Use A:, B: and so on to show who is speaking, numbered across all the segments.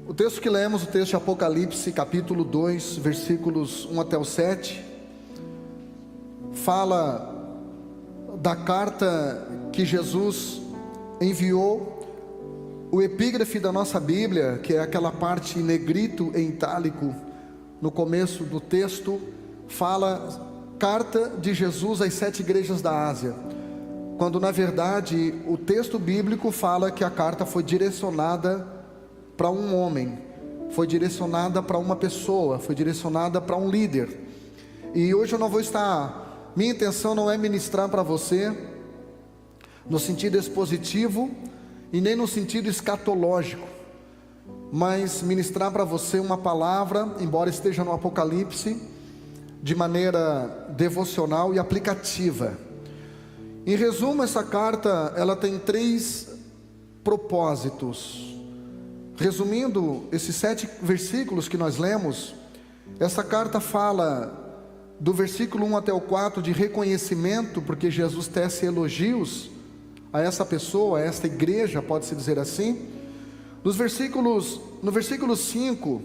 A: O texto que lemos, o texto de Apocalipse, capítulo 2, versículos 1 até o 7, fala da carta que Jesus enviou. O epígrafe da nossa Bíblia, que é aquela parte em negrito em itálico, no começo do texto, fala carta de Jesus às 7 igrejas da Ásia, quando na verdade o texto bíblico fala que a carta foi direcionada para um homem, foi direcionada para uma pessoa, foi direcionada para um líder. E hoje eu não vou estar, minha intenção não é ministrar para você no sentido expositivo e nem no sentido escatológico, mas ministrar para você uma palavra, embora esteja no Apocalipse, de maneira devocional e aplicativa. Em resumo, essa carta, ela tem 3 propósitos. Resumindo esses 7 versículos que nós lemos, essa carta fala do versículo 1 até o 4 de reconhecimento, porque Jesus tece elogios a essa pessoa, a esta igreja, pode-se dizer assim. No versículo 5,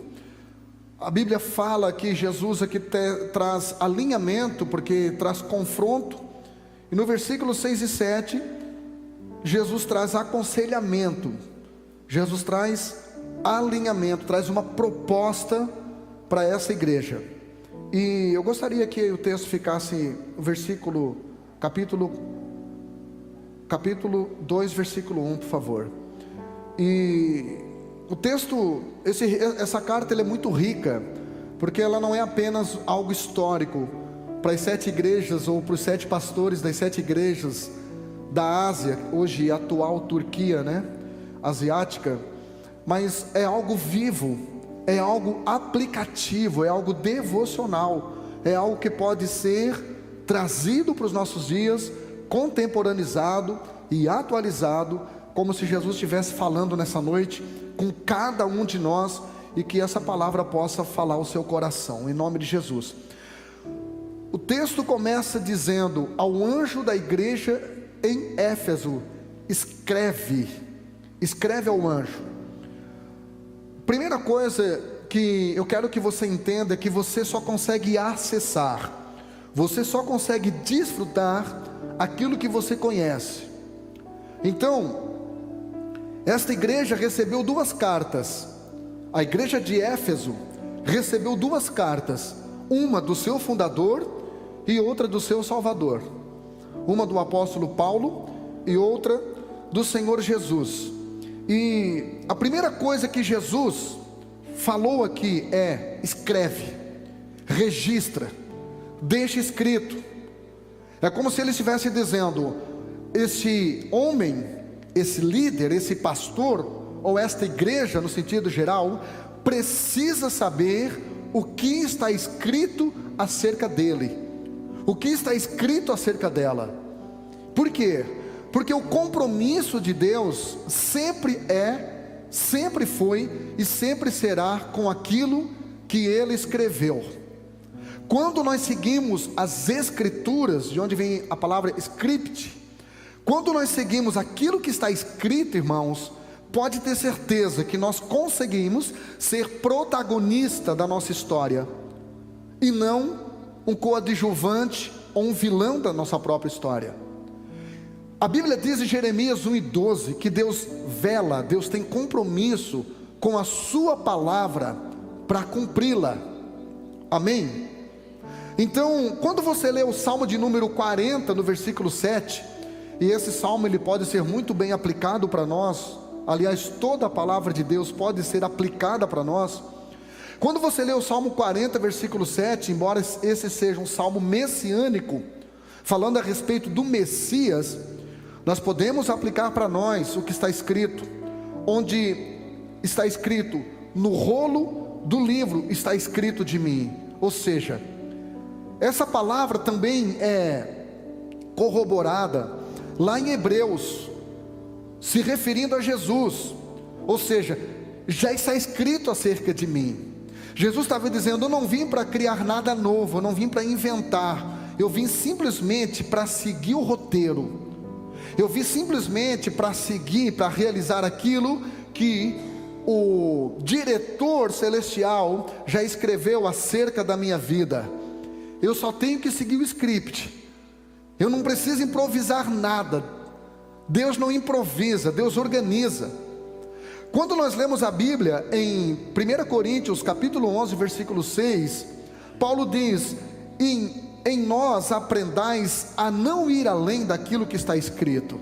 A: a Bíblia fala que Jesus aqui traz alinhamento, porque traz confronto. E no versículo 6 e 7, Jesus traz aconselhamento. Jesus traz alinhamento, traz uma proposta para essa igreja. E eu gostaria que o texto ficasse no capítulo 2, versículo 1, por favor. E o texto, essa carta ela é muito rica, porque ela não é apenas algo histórico para as 7 igrejas, ou para os 7 pastores das 7 igrejas da Ásia, hoje atual Turquia, asiática, mas é algo vivo, é algo aplicativo, é algo devocional, é algo que pode ser trazido para os nossos dias, contemporaneizado e atualizado, como se Jesus estivesse falando nessa noite com cada um de nós, e que essa palavra possa falar ao seu coração, em nome de Jesus. O texto começa dizendo: ao anjo da igreja em Éfeso, escreve ao anjo. Primeira coisa que eu quero que você entenda é que você só consegue acessar, você só consegue desfrutar aquilo que você conhece. Então, esta igreja recebeu 2 cartas. A igreja de Éfeso recebeu 2 cartas, uma do seu fundador e outra do seu salvador, uma do apóstolo Paulo e outra do Senhor Jesus. E a primeira coisa que Jesus falou aqui é: escreve, registra, deixa escrito. É como se ele estivesse dizendo: esse homem, esse líder, esse pastor, ou esta igreja no sentido geral, precisa saber o que está escrito acerca dele, o que está escrito acerca dela. Por quê? Porque o compromisso de Deus sempre é, sempre foi e sempre será com aquilo que Ele escreveu. Quando nós seguimos as Escrituras, de onde vem a palavra script, quando nós seguimos aquilo que está escrito, irmãos, pode ter certeza que nós conseguimos ser protagonista da nossa história, e não um coadjuvante ou um vilão da nossa própria história. A Bíblia diz em Jeremias 1:12 que Deus vela, Deus tem compromisso com a sua palavra para cumpri-la. Amém? Então, quando você lê o Salmo de número 40, no versículo 7, e esse salmo ele pode ser muito bem aplicado para nós, aliás, toda a palavra de Deus pode ser aplicada para nós. Quando você lê o Salmo 40, versículo 7, embora esse seja um salmo messiânico, falando a respeito do Messias, nós podemos aplicar para nós o que está escrito, onde está escrito: no rolo do livro está escrito de mim. Ou seja, essa palavra também é corroborada lá em Hebreus, se referindo a Jesus. Ou seja, já está escrito acerca de mim. Jesus estava dizendo: eu não vim para criar nada novo, eu não vim para inventar, eu vim simplesmente para seguir o roteiro. Eu vim simplesmente para seguir, para realizar aquilo que o diretor celestial já escreveu acerca da minha vida. Eu só tenho que seguir o script. Eu não preciso improvisar nada. Deus não improvisa, Deus organiza. Quando nós lemos a Bíblia em 1 Coríntios capítulo 11, versículo 6, Paulo diz: em nós aprendais a não ir além daquilo que está escrito.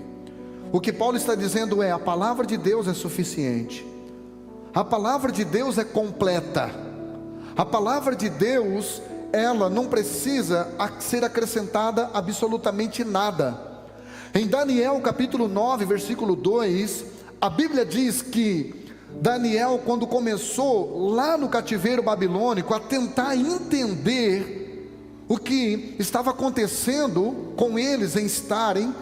A: O que Paulo está dizendo é: a palavra de Deus é suficiente, a palavra de Deus é completa, a palavra de Deus, ela não precisa ser acrescentada absolutamente nada. Em Daniel capítulo 9, versículo 2, a Bíblia diz que Daniel, quando começou lá no cativeiro babilônico a tentar entender o que estava acontecendo com eles em estarem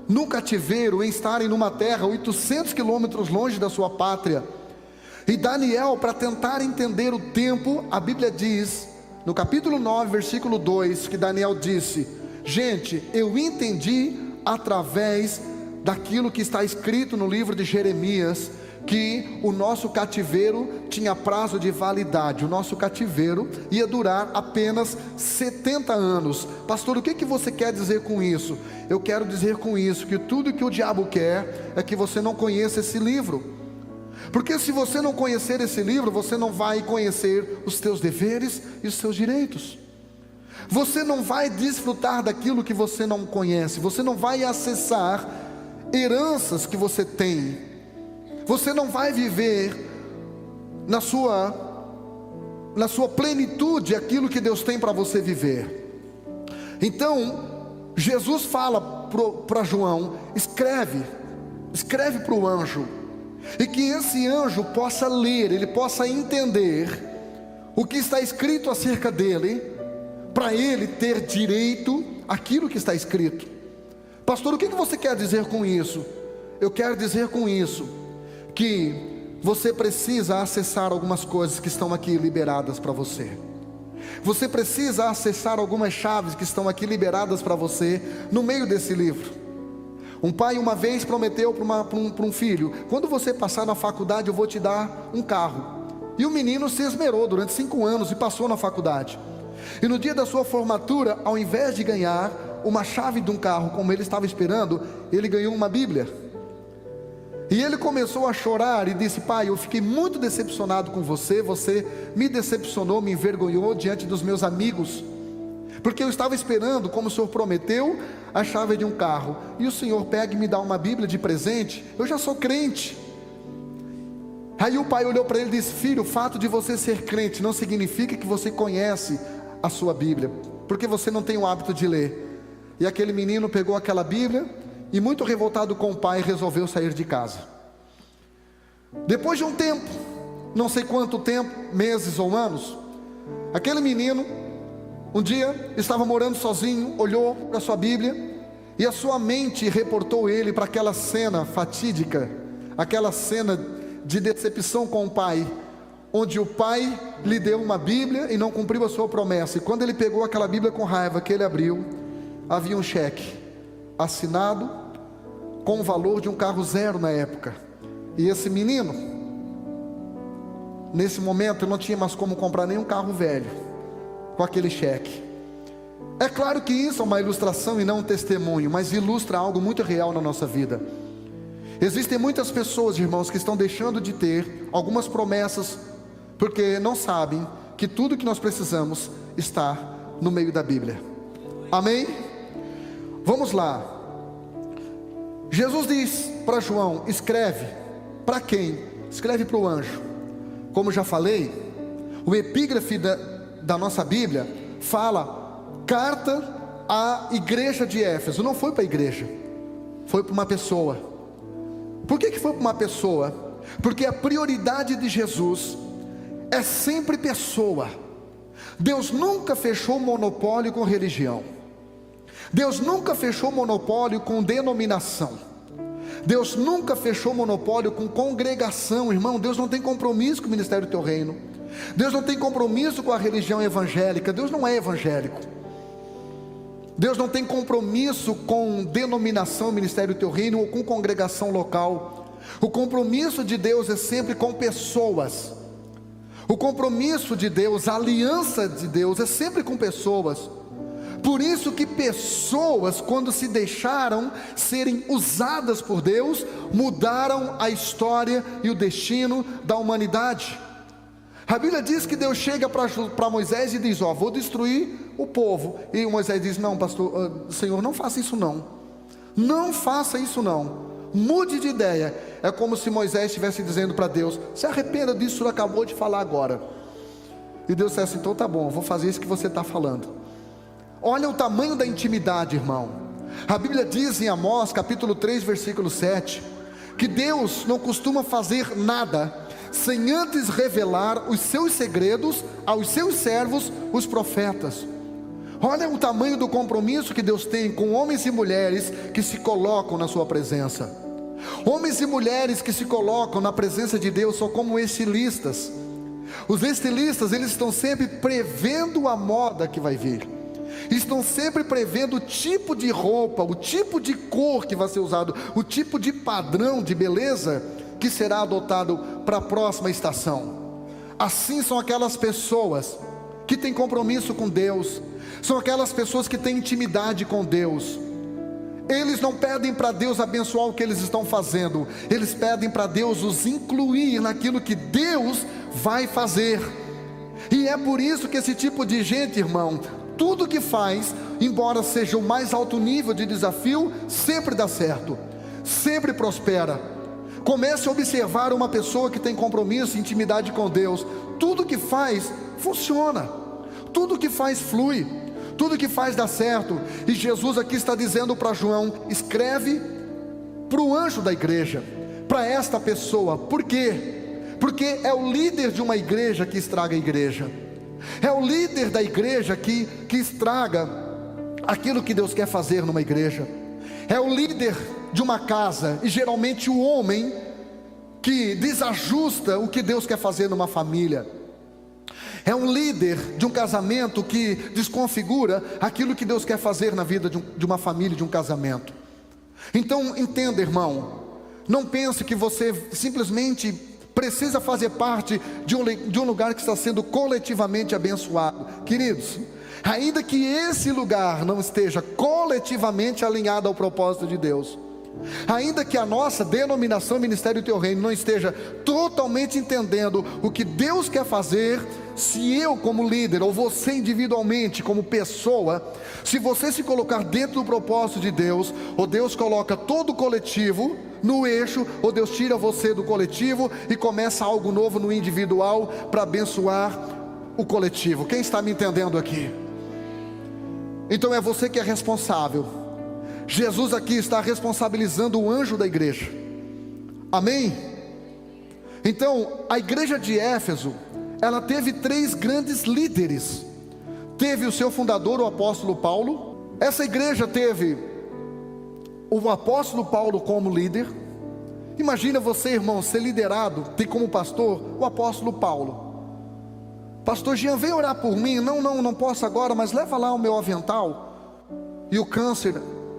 A: no cativeiro, em estarem numa terra 800 quilômetros longe da sua pátria, e Daniel, para tentar entender o tempo, a Bíblia diz no capítulo 9, versículo 2, que Daniel disse: gente, eu entendi através daquilo que está escrito no livro de Jeremias, que o nosso cativeiro tinha prazo de validade. O nosso cativeiro ia durar apenas 70 anos. Pastor, o que você quer dizer com isso? Eu quero dizer com isso que tudo que o diabo quer é que você não conheça esse livro, porque se você não conhecer esse livro, você não vai conhecer os teus deveres e os seus direitos. Você não vai desfrutar daquilo que você não conhece. Você não vai acessar heranças que você tem. Você não vai viver na sua plenitude aquilo que Deus tem para você viver. Então Jesus fala para João: escreve para o anjo, e que esse anjo possa ler, ele possa entender o que está escrito acerca dele, para ele ter direito àquilo que está escrito. Pastor, o que você quer dizer com isso? Eu quero dizer com isso que você precisa acessar algumas coisas que estão aqui liberadas para você. Você precisa acessar algumas chaves que estão aqui liberadas para você no meio desse livro. Um pai uma vez prometeu para um filho: quando você passar na faculdade eu vou te dar um carro. E o menino se esmerou durante 5 anos e passou na faculdade. E no dia da sua formatura, ao invés de ganhar uma chave de um carro como ele estava esperando, ele ganhou uma Bíblia. E ele começou a chorar e disse: pai, eu fiquei muito decepcionado com você. Você me decepcionou, me envergonhou diante dos meus amigos, porque eu estava esperando, como o Senhor prometeu, a chave de um carro, e o Senhor pega e me dá uma Bíblia de presente. Eu já sou crente. Aí o pai olhou para ele e disse: filho, o fato de você ser crente não significa que você conhece a sua Bíblia, porque você não tem o hábito de ler. E aquele menino pegou aquela Bíblia e, muito revoltado com o pai, resolveu sair de casa. Depois de um tempo, não sei quanto tempo, meses ou anos, aquele menino um dia estava morando sozinho, olhou para a sua Bíblia, e a sua mente reportou ele para aquela cena fatídica, aquela cena de decepção com o pai, onde o pai lhe deu uma Bíblia e não cumpriu a sua promessa. E quando ele pegou aquela Bíblia com raiva, que ele abriu, havia um cheque assinado com o valor de um carro zero na época. E esse menino, nesse momento, não tinha mais como comprar nenhum carro velho com aquele cheque. É claro que isso é uma ilustração e não um testemunho, mas ilustra algo muito real na nossa vida. Existem muitas pessoas, irmãos, que estão deixando de ter algumas promessas, porque não sabem que tudo que nós precisamos está no meio da Bíblia. Amém? Vamos lá. Jesus diz para João: escreve. Para quem? Escreve para o anjo. Como já falei, o epígrafe da nossa Bíblia fala: carta à igreja de Éfeso. Não foi para a igreja, foi para uma pessoa. Por que foi para uma pessoa? Porque a prioridade de Jesus é sempre pessoa. Deus nunca fechou monopólio com religião. Deus nunca fechou monopólio com denominação. Deus nunca fechou monopólio com congregação, irmão. Deus não tem compromisso com o ministério do teu reino. Deus não tem compromisso com a religião evangélica. Deus não é evangélico. Deus não tem compromisso com denominação, ministério do teu reino, ou com congregação local. O compromisso de Deus é sempre com pessoas. O compromisso de Deus, a aliança de Deus é sempre com pessoas. Por isso que pessoas, quando se deixaram serem usadas por Deus, mudaram a história e o destino da humanidade. A Bíblia diz que Deus chega para Moisés e diz: ó, vou destruir o povo. E Moisés diz: não, pastor, Senhor, não faça isso não. Não faça isso não. Mude de ideia. É como se Moisés estivesse dizendo para Deus: se arrependa disso que o senhor acabou de falar agora. E Deus disse assim: então tá bom, eu vou fazer isso que você está falando. Olha o tamanho da intimidade, irmão. A Bíblia diz em Amós capítulo 3 versículo 7 que Deus não costuma fazer nada sem antes revelar os seus segredos aos seus servos, os profetas. Olha o tamanho do compromisso que Deus tem com homens e mulheres que se colocam na sua presença. Homens e mulheres que se colocam na presença de Deus são como estilistas. Os estilistas, eles estão sempre prevendo a moda que vai vir. Estão sempre prevendo o tipo de roupa, o tipo de cor que vai ser usado, o tipo de padrão de beleza que será adotado para a próxima estação. Assim são aquelas pessoas que têm compromisso com Deus, são aquelas pessoas que têm intimidade com Deus. Eles não pedem para Deus abençoar o que eles estão fazendo, eles pedem para Deus os incluir naquilo que Deus vai fazer. E é por isso que esse tipo de gente, irmão, tudo que faz, embora seja o mais alto nível de desafio, sempre dá certo, sempre prospera. Comece a observar uma pessoa que tem compromisso e intimidade com Deus. Tudo que faz, funciona. Tudo que faz, flui. Tudo que faz, dá certo. E Jesus aqui está dizendo para João: escreve para o anjo da igreja, para esta pessoa. Por quê? Porque é o líder de uma igreja que estraga a igreja. É o líder da igreja que estraga aquilo que Deus quer fazer numa igreja. É o líder de uma casa, e geralmente o homem que desajusta o que Deus quer fazer numa família. É um líder de um casamento que desconfigura aquilo que Deus quer fazer na vida de uma família, de um casamento. Então entenda, irmão, não pense que você simplesmente precisa fazer parte de um lugar que está sendo coletivamente abençoado. Queridos, ainda que esse lugar não esteja coletivamente alinhado ao propósito de Deus, ainda que a nossa denominação Ministério do Teu Reino não esteja totalmente entendendo o que Deus quer fazer, se eu como líder, ou você individualmente como pessoa, se você se colocar dentro do propósito de Deus, ou Deus coloca todo o coletivo no eixo, ou Deus tira você do coletivo e começa algo novo no individual para abençoar o coletivo. Quem está me entendendo aqui? Então é você que é responsável. Jesus aqui está responsabilizando o anjo da igreja. Amém? Então a igreja de Éfeso, ela teve 3 grandes líderes. Teve o seu fundador, o apóstolo Paulo. Essa igreja teve o apóstolo Paulo como líder. Imagina você, irmão, ser liderado, ter como pastor o apóstolo Paulo. Pastor Jean, vem orar por mim. Não posso agora, mas leva lá o meu avental. E o câncer,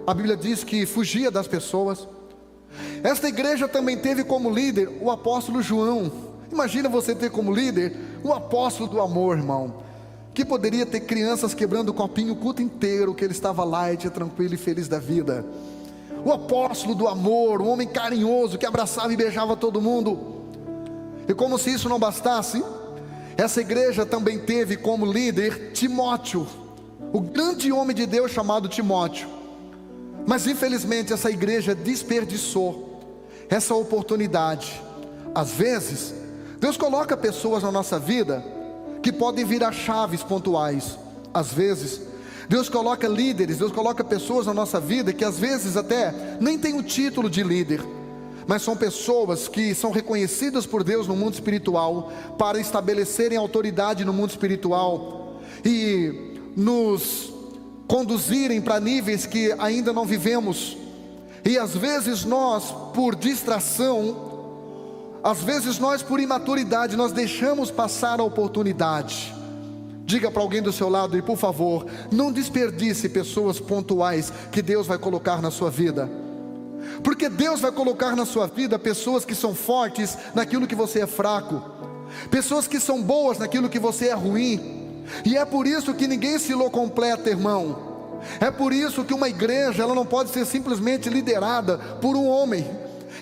A: a Bíblia diz que fugia das pessoas. Esta igreja também teve como líder o apóstolo João. Imagina você ter como líder o apóstolo do amor, irmão, que poderia ter crianças quebrando o copinho o culto inteiro, que ele estava light, tranquilo e feliz da vida. O apóstolo do amor, um homem carinhoso que abraçava e beijava todo mundo. E como se isso não bastasse, essa igreja também teve como líder Timóteo, o grande homem de Deus chamado Timóteo. Mas infelizmente essa igreja desperdiçou essa oportunidade. Às vezes Deus coloca pessoas na nossa vida que podem virar chaves pontuais. Às vezes Deus coloca líderes, Deus coloca pessoas na nossa vida que às vezes até nem tem o título de líder, mas são pessoas que são reconhecidas por Deus no mundo espiritual, para estabelecerem autoridade no mundo espiritual e nos conduzirem para níveis que ainda não vivemos. E às vezes nós, por distração, às vezes nós por imaturidade, nós deixamos passar a oportunidade. Diga para alguém do seu lado, e por favor, não desperdice pessoas pontuais que Deus vai colocar na sua vida. Porque Deus vai colocar na sua vida pessoas que são fortes naquilo que você é fraco, pessoas que são boas naquilo que você é ruim. E é por isso que ninguém se completa, irmão. É por isso que uma igreja, ela não pode ser simplesmente liderada por um homem.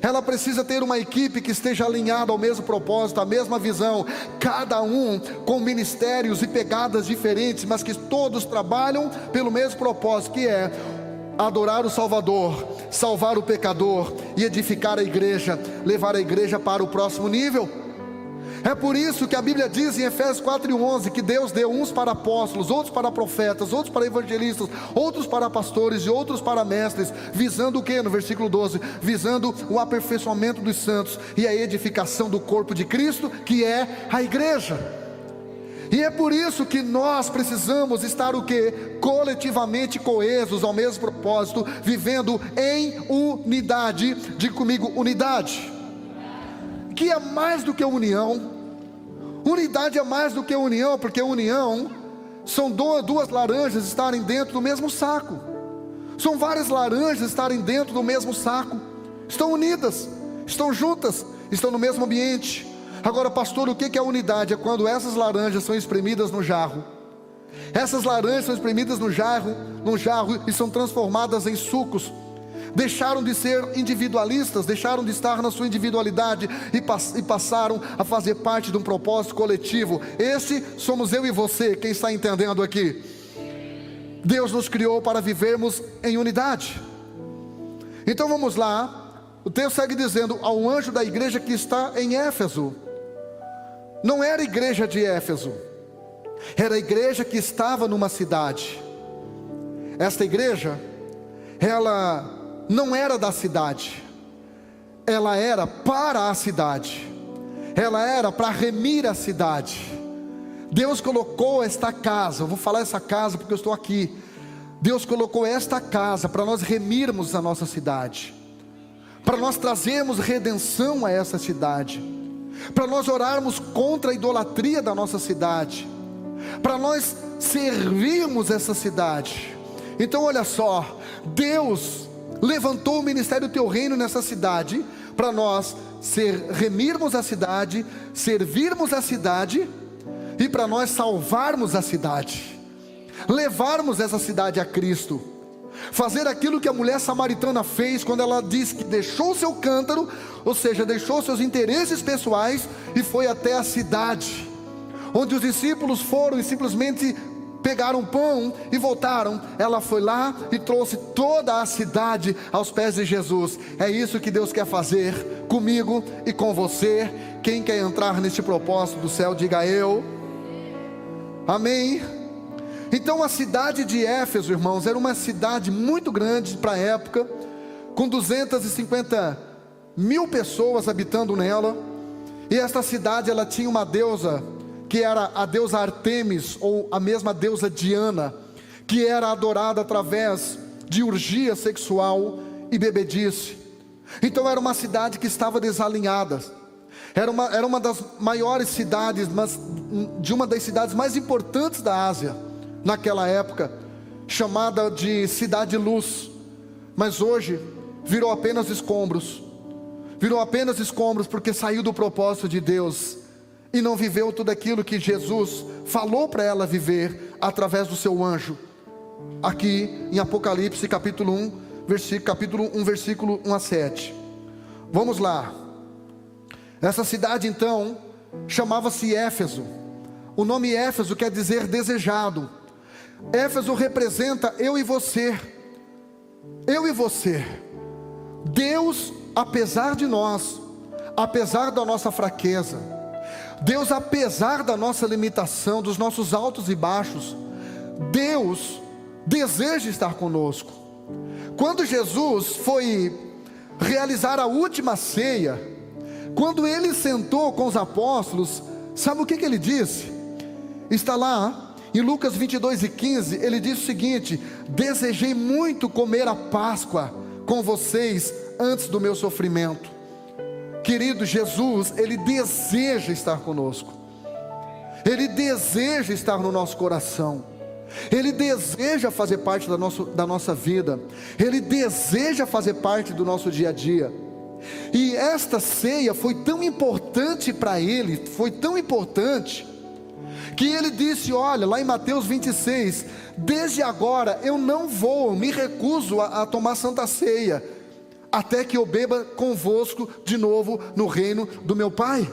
A: Ela precisa ter uma equipe que esteja alinhada ao mesmo propósito, à mesma visão, cada um com ministérios e pegadas diferentes, mas que todos trabalham pelo mesmo propósito, que é adorar o Salvador, salvar o pecador e edificar a igreja, levar a igreja para o próximo nível. É por isso que a Bíblia diz em Efésios 4:11 que Deus deu uns para apóstolos, outros para profetas, outros para evangelistas, outros para pastores e outros para mestres, visando o que? No versículo 12, visando o aperfeiçoamento dos santos e a edificação do corpo de Cristo, que é a igreja. E é por isso que nós precisamos estar o que? Coletivamente coesos ao mesmo propósito, vivendo em unidade. Diga comigo, unidade. Que é mais do que união. Unidade é mais do que união, porque união são duas laranjas estarem dentro do mesmo saco. São várias laranjas estarem dentro do mesmo saco. Estão unidas, estão juntas, estão no mesmo ambiente. Agora, pastor, o que é unidade? É quando essas laranjas são espremidas no jarro. Essas laranjas são espremidas no jarro e são transformadas em sucos. Deixaram de ser individualistas, deixaram de estar na sua individualidade e passaram a fazer parte de um propósito coletivo. Esse somos eu e você, quem está entendendo aqui? Deus nos criou para vivermos em unidade. Então vamos lá, o texto segue dizendo: ao anjo da igreja que está em Éfeso. Não era a igreja de Éfeso, era a igreja que estava numa cidade. Esta igreja, ela não era da cidade, ela era para a cidade, ela era para remir a cidade. Deus colocou esta casa, eu vou falar essa casa porque eu estou aqui. Deus colocou esta casa para nós remirmos a nossa cidade, para nós trazermos redenção a essa cidade, para nós orarmos contra a idolatria da nossa cidade, para nós servirmos essa cidade. Então olha só, Deus levantou o ministério do teu reino nessa cidade, para nós remirmos a cidade, servirmos a cidade, e para nós salvarmos a cidade, levarmos essa cidade a Cristo, fazer aquilo que a mulher samaritana fez, quando ela diz que deixou o seu cântaro, ou seja, deixou seus interesses pessoais, e foi até a cidade, onde os discípulos foram e simplesmente pegaram pão e voltaram. Ela foi lá e trouxe toda a cidade aos pés de Jesus. É isso que Deus quer fazer comigo e com você. Quem quer entrar neste propósito do céu, diga eu. Amém. Então a cidade de Éfeso, irmãos, era uma cidade muito grande para a época, com 250 mil pessoas habitando nela. E esta cidade, ela tinha uma deusa, que era a deusa Artemis, ou a mesma deusa Diana, que era adorada através de orgia sexual e bebedice. Então era uma cidade que estava desalinhada. Era uma das maiores cidades, mas de uma das cidades mais importantes da Ásia, naquela época, chamada de Cidade Luz. Mas hoje virou apenas escombros. Virou apenas escombros porque saiu do propósito de Deus e não viveu tudo aquilo que Jesus falou para ela viver através do seu anjo. Aqui em Apocalipse capítulo 1, versículo 1 a 7. Vamos lá. Essa cidade então chamava-se Éfeso. O nome Éfeso quer dizer desejado. Éfeso representa eu e você. Eu e você. Deus, apesar de nós, apesar da nossa fraqueza, Deus, apesar da nossa limitação, dos nossos altos e baixos, Deus deseja estar conosco. Quando Jesus foi realizar a última ceia, quando ele sentou com os apóstolos, sabe o que ele disse? Está lá em Lucas 22:15, ele diz o seguinte: desejei muito comer a Páscoa com vocês antes do meu sofrimento. Querido, Jesus, Ele deseja estar conosco, Ele deseja estar no nosso coração, Ele deseja fazer parte da nossa vida, Ele deseja fazer parte do nosso dia a dia. E esta ceia foi tão importante para Ele, foi tão importante, que Ele disse, olha, lá em Mateus 26, desde agora eu não vou, me recuso a tomar santa ceia, até que eu beba convosco de novo no reino do meu Pai.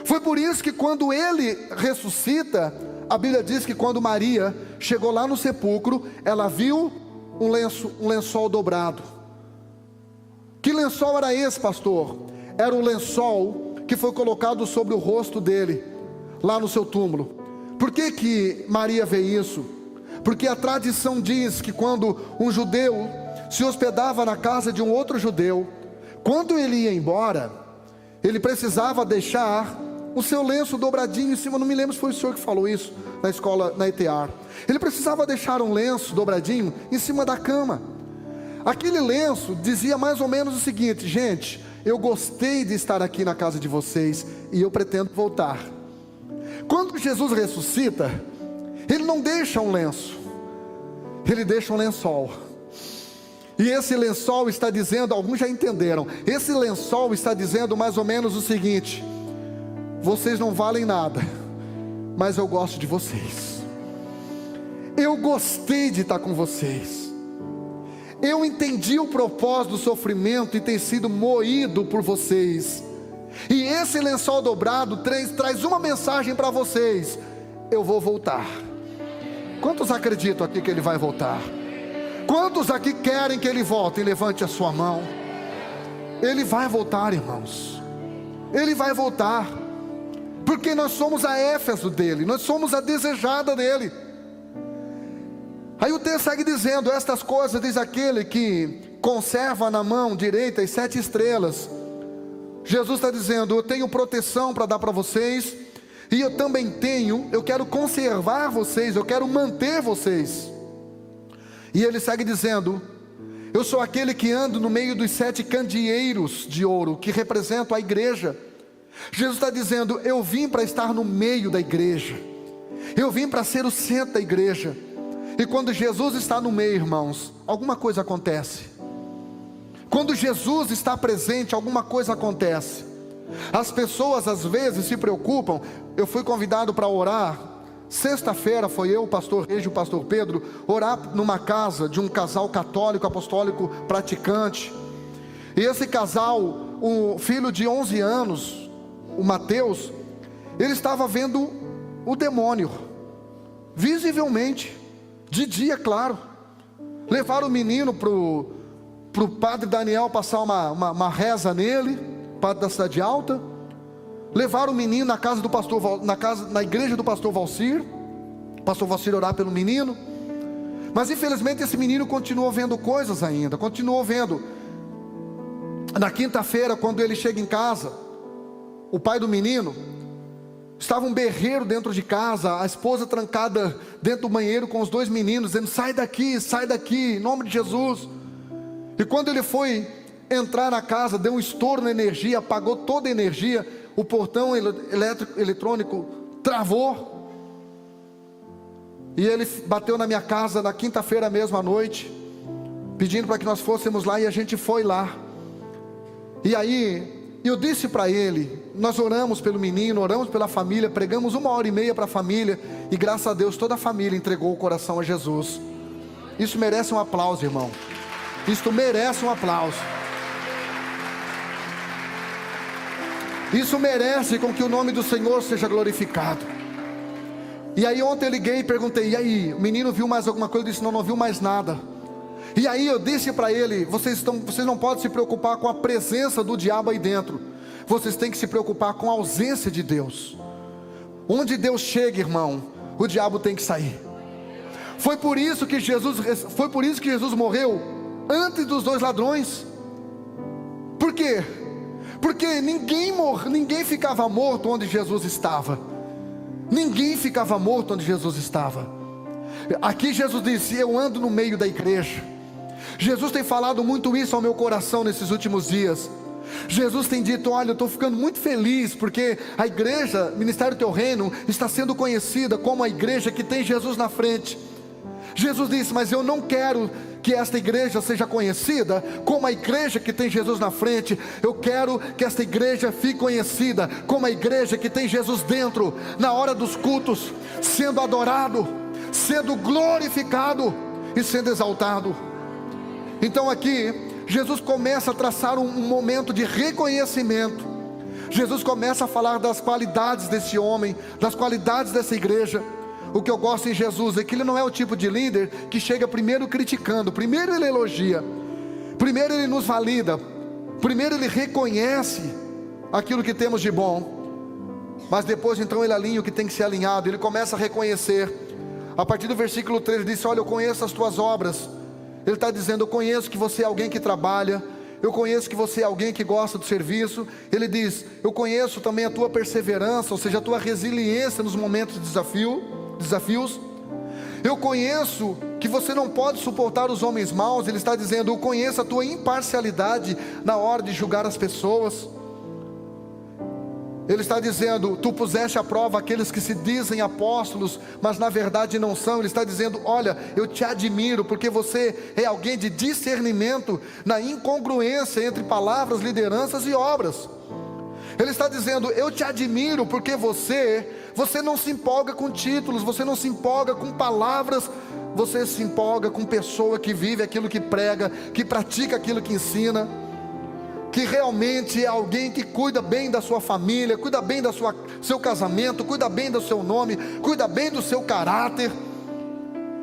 A: Foi por isso que quando Ele ressuscita, a Bíblia diz que quando Maria chegou lá no sepulcro, ela viu um lençol dobrado. Que lençol era esse, pastor? Era o lençol que foi colocado sobre o rosto dele, lá no seu túmulo. Por que Maria vê isso? Porque a tradição diz que quando um judeu se hospedava na casa de um outro judeu, quando ele ia embora, ele precisava deixar o seu lenço dobradinho em cima. Não me lembro se foi o senhor que falou isso na escola, na ETR. Ele precisava deixar um lenço dobradinho em cima da cama. Aquele lenço dizia mais ou menos o seguinte: gente, eu gostei de estar aqui na casa de vocês e eu pretendo voltar. Quando Jesus ressuscita, Ele não deixa um lenço, Ele deixa um lençol. E esse lençol está dizendo, alguns já entenderam, esse lençol está dizendo mais ou menos o seguinte: vocês não valem nada, mas eu gosto de vocês. Eu gostei de estar com vocês. Eu entendi o propósito do sofrimento e tem sido moído por vocês. E esse lençol dobrado traz uma mensagem para vocês: eu vou voltar. Quantos acreditam aqui que Ele vai voltar? Quantos aqui querem que Ele volte? Levante a sua mão. Ele vai voltar, irmãos. Ele vai voltar. Porque nós somos a Éfeso dele, nós somos a desejada dele. Aí o texto segue dizendo: estas coisas diz aquele que conserva na mão direita as 7 estrelas. Jesus está dizendo: eu tenho proteção para dar para vocês, e eu também tenho, eu quero conservar vocês, eu quero manter vocês. E ele segue dizendo: eu sou aquele que ando no meio dos 7 candeeiros de ouro, que representam a igreja. Jesus está dizendo: eu vim para estar no meio da igreja, eu vim para ser o centro da igreja. E quando Jesus está no meio, irmãos, alguma coisa acontece. Quando Jesus está presente, alguma coisa acontece. As pessoas às vezes se preocupam. Eu fui convidado para orar, sexta-feira foi eu, o pastor Régio e o pastor Pedro, orar numa casa de um casal católico, apostólico, praticante. E esse casal, o filho de 11 anos, o Mateus, ele estava vendo o demônio, visivelmente, de dia, claro. Levaram o menino para o padre Daniel passar uma reza nele, padre da Cidade Alta. Levaram o menino na casa do pastor, na igreja do pastor Valcir. O pastor Valcir orar pelo menino. Mas infelizmente esse menino continuou vendo coisas ainda, continuou vendo. Na quinta-feira, quando ele chega em casa, o pai do menino, estava um berreiro dentro de casa, a esposa trancada dentro do banheiro com os 2 meninos, dizendo: sai daqui, em nome de Jesus. E quando ele foi entrar na casa, deu um estouro na energia, apagou toda a energia, o portão eletrônico travou, e ele bateu na minha casa na quinta-feira mesmo à noite, pedindo para que nós fôssemos lá, e a gente foi lá. E aí eu disse para ele, nós oramos pelo menino, oramos pela família, pregamos 1h30 para a família, e graças a Deus toda a família entregou o coração a Jesus. Isso merece um aplauso, irmão. Isto merece um aplauso. Isso merece com que o nome do Senhor seja glorificado. E aí ontem eu liguei e perguntei: e aí, o menino viu mais alguma coisa? Ele disse: não viu mais nada. E aí eu disse para ele: vocês não podem se preocupar com a presença do diabo aí dentro, vocês têm que se preocupar com a ausência de Deus. Onde Deus chega, irmão, o diabo tem que sair. Foi por isso que Jesus morreu antes dos 2 ladrões. Por quê? Porque ninguém ficava morto onde Jesus estava. Ninguém ficava morto onde Jesus estava. Aqui Jesus disse: eu ando no meio da igreja. Jesus tem falado muito isso ao meu coração nesses últimos dias. Jesus tem dito: olha, eu estou ficando muito feliz, porque a igreja, Ministério Teu Reino, está sendo conhecida como a igreja que tem Jesus na frente. Jesus disse: mas eu não quero que esta igreja seja conhecida como a igreja que tem Jesus na frente. Eu quero que esta igreja fique conhecida como a igreja que tem Jesus dentro, na hora dos cultos, sendo adorado, sendo glorificado e sendo exaltado. Então aqui, Jesus começa a traçar um momento de reconhecimento. Jesus começa a falar das qualidades desse homem, das qualidades dessa igreja. O que eu gosto em Jesus é que ele não é o tipo de líder que chega primeiro criticando. Primeiro ele elogia, primeiro ele nos valida, primeiro ele reconhece aquilo que temos de bom, mas depois então ele alinha o que tem que ser alinhado. Ele começa a reconhecer. A partir do versículo 3 ele diz: olha, eu conheço as tuas obras. Ele está dizendo: eu conheço que você é alguém que trabalha, eu conheço que você é alguém que gosta do serviço. Ele diz: eu conheço também a tua perseverança, ou seja, a tua resiliência nos momentos de desafios. Eu conheço que você não pode suportar os homens maus. Ele está dizendo: eu conheço a tua imparcialidade na hora de julgar as pessoas. Ele está dizendo: tu puseste à prova aqueles que se dizem apóstolos, mas na verdade não são. Ele está dizendo: olha, eu te admiro, porque você é alguém de discernimento na incongruência entre palavras, lideranças e obras. Ele está dizendo: eu te admiro, porque você não se empolga com títulos, você não se empolga com palavras, você se empolga com pessoa que vive aquilo que prega, que pratica aquilo que ensina, que realmente é alguém que cuida bem da sua família, cuida bem do seu casamento, cuida bem do seu nome, cuida bem do seu caráter.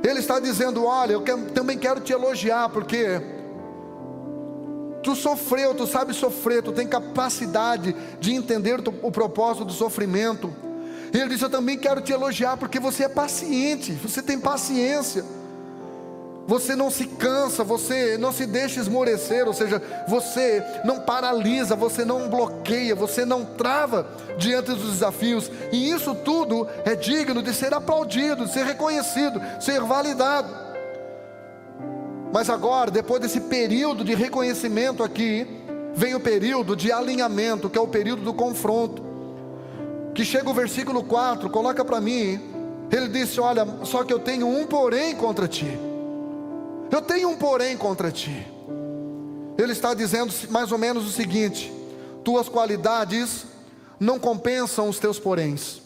A: Ele está dizendo: olha, também quero te elogiar, porque tu sofreu, tu sabe sofrer, tu tem capacidade de entender o propósito do sofrimento. E ele disse: eu também quero te elogiar, porque você é paciente, você tem paciência, você não se cansa, você não se deixa esmorecer, ou seja, você não paralisa, você não bloqueia, você não trava diante dos desafios. E isso tudo é digno de ser aplaudido, de ser reconhecido, ser validado. Mas agora, depois desse período de reconhecimento aqui, vem o período de alinhamento, que é o período do confronto, que chega o versículo 4, coloca para mim. Ele disse: olha, só que eu tenho um porém contra ti. Eu tenho um porém contra ti. Ele está dizendo mais ou menos o seguinte: tuas qualidades não compensam os teus poréns,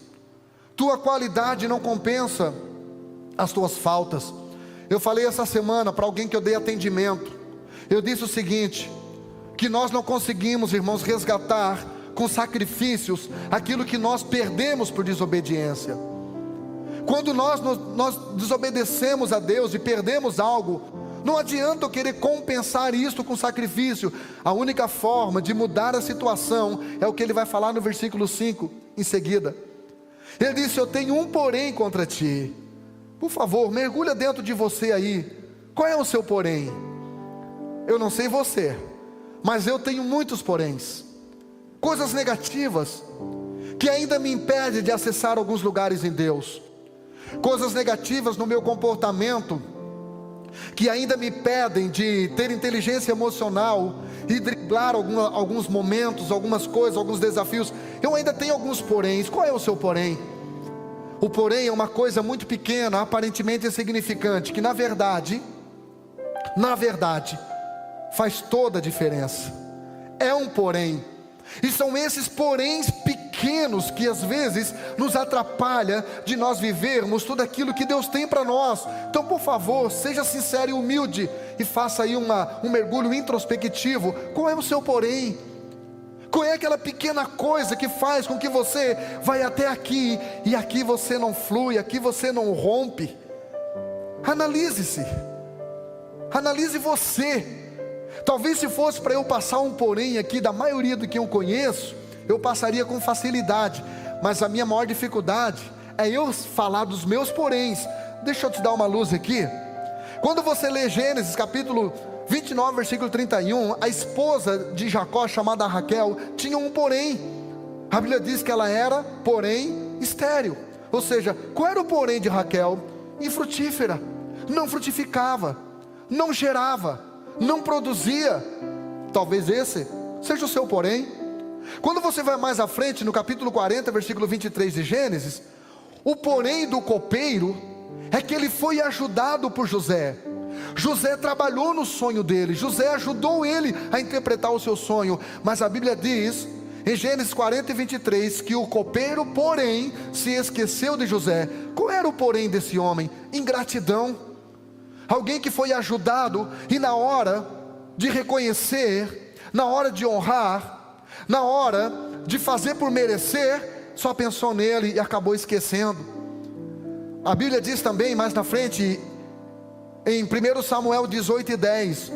A: tua qualidade não compensa as tuas faltas. Eu falei essa semana para alguém que eu dei atendimento, eu disse o seguinte: que nós não conseguimos, irmãos, resgatar com sacrifícios aquilo que nós perdemos por desobediência. Quando nós desobedecemos a Deus e perdemos algo, não adianta eu querer compensar isto com sacrifício. A única forma de mudar a situação é o que ele vai falar no versículo 5 em seguida. Ele disse: eu tenho um porém contra ti. Por favor, mergulha dentro de você aí. Qual é o seu porém? Eu não sei você, mas eu tenho muitos poréns, coisas negativas que ainda me impedem de acessar alguns lugares em Deus, coisas negativas no meu comportamento que ainda me impedem de ter inteligência emocional e driblar alguns momentos, algumas coisas, alguns desafios. Eu ainda tenho alguns poréns. Qual é o seu porém? O porém é uma coisa muito pequena, aparentemente insignificante, que na verdade faz toda a diferença. É um porém. E são esses poréns pequenos que às vezes nos atrapalha de nós vivermos tudo aquilo que Deus tem para nós. Então, por favor, seja sincero e humilde e faça aí um mergulho introspectivo. Qual é o seu porém? Qual é aquela pequena coisa que faz com que você vai até aqui e aqui você não flui, aqui você não rompe? Analise-se, analise você. Talvez se fosse para eu passar um porém aqui da maioria do que eu conheço, eu passaria com facilidade, mas a minha maior dificuldade é eu falar dos meus poréns. Deixa eu te dar uma luz aqui. Quando você lê Gênesis capítulo 29, versículo 31, a esposa de Jacó, chamada Raquel, tinha um porém. A Bíblia diz que ela era, porém, estéril. Ou seja, qual era o porém de Raquel? Infrutífera, não frutificava, não gerava, não produzia. Talvez esse seja o seu porém. Quando você vai mais à frente, no capítulo 40, versículo 23 de Gênesis, o porém do copeiro é que ele foi ajudado por José. José trabalhou no sonho dele, José ajudou ele a interpretar o seu sonho. Mas a Bíblia diz, em Gênesis 40 e 23, que o copeiro, porém, se esqueceu de José. Qual era o porém desse homem? Ingratidão. Alguém que foi ajudado e na hora de reconhecer, na hora de honrar, na hora de fazer por merecer, só pensou nele e acabou esquecendo. A Bíblia diz também, mais na frente, em 1 Samuel 18 e 10,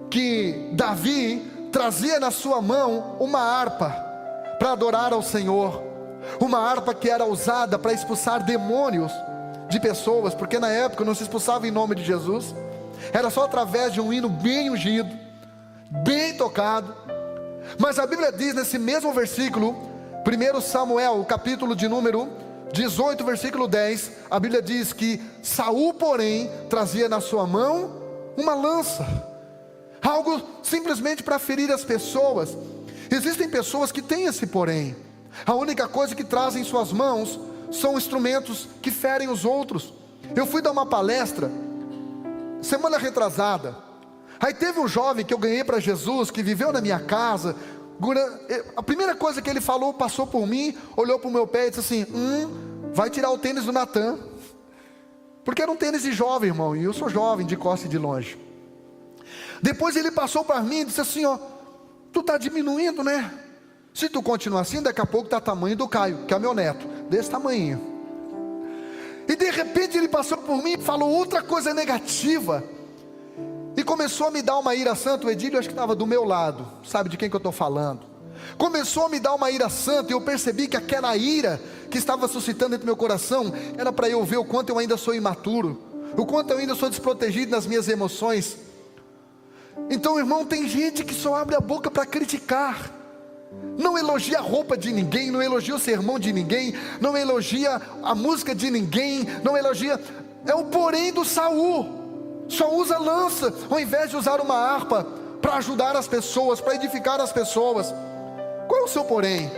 A: que Davi trazia na sua mão uma harpa para adorar ao Senhor. Uma harpa que era usada para expulsar demônios de pessoas, porque na época não se expulsava em nome de Jesus, era só através de um hino bem ungido, bem tocado. Mas a Bíblia diz nesse mesmo versículo, 1 Samuel, capítulo de número 18, versículo 10, a Bíblia diz que Saul, porém, trazia na sua mão uma lança, algo simplesmente para ferir as pessoas. Existem pessoas que têm esse porém, a única coisa que trazem em suas mãos são instrumentos que ferem os outros. Eu fui dar uma palestra semana retrasada, aí teve um jovem que eu ganhei para Jesus, que viveu na minha casa. A primeira coisa que ele falou, passou por mim, olhou para o meu pé e disse assim: vai tirar o tênis do Natan, porque era um tênis de jovem, irmão, e eu sou jovem, de costa e de longe. Depois ele passou para mim e disse assim: ó, tu está diminuindo, né? Se tu continuar assim, daqui a pouco está tamanho do Caio, que é meu neto, desse tamanho. E de repente ele passou por mim e falou outra coisa negativa, e começou a me dar uma ira santa. O Edílio acho que estava do meu lado, sabe de quem que eu estou falando. Começou a me dar uma ira santa, e eu percebi que aquela ira que estava suscitando dentro do meu coração, era para eu ver o quanto eu ainda sou imaturo, o quanto eu ainda sou desprotegido nas minhas emoções. Então, irmão, tem gente que só abre a boca para criticar, não elogia a roupa de ninguém, não elogia o sermão de ninguém, não elogia a música de ninguém, não elogia. É o porém do Saul, só usa lança, ao invés de usar uma harpa para ajudar as pessoas, para edificar as pessoas. Qual é o seu porém?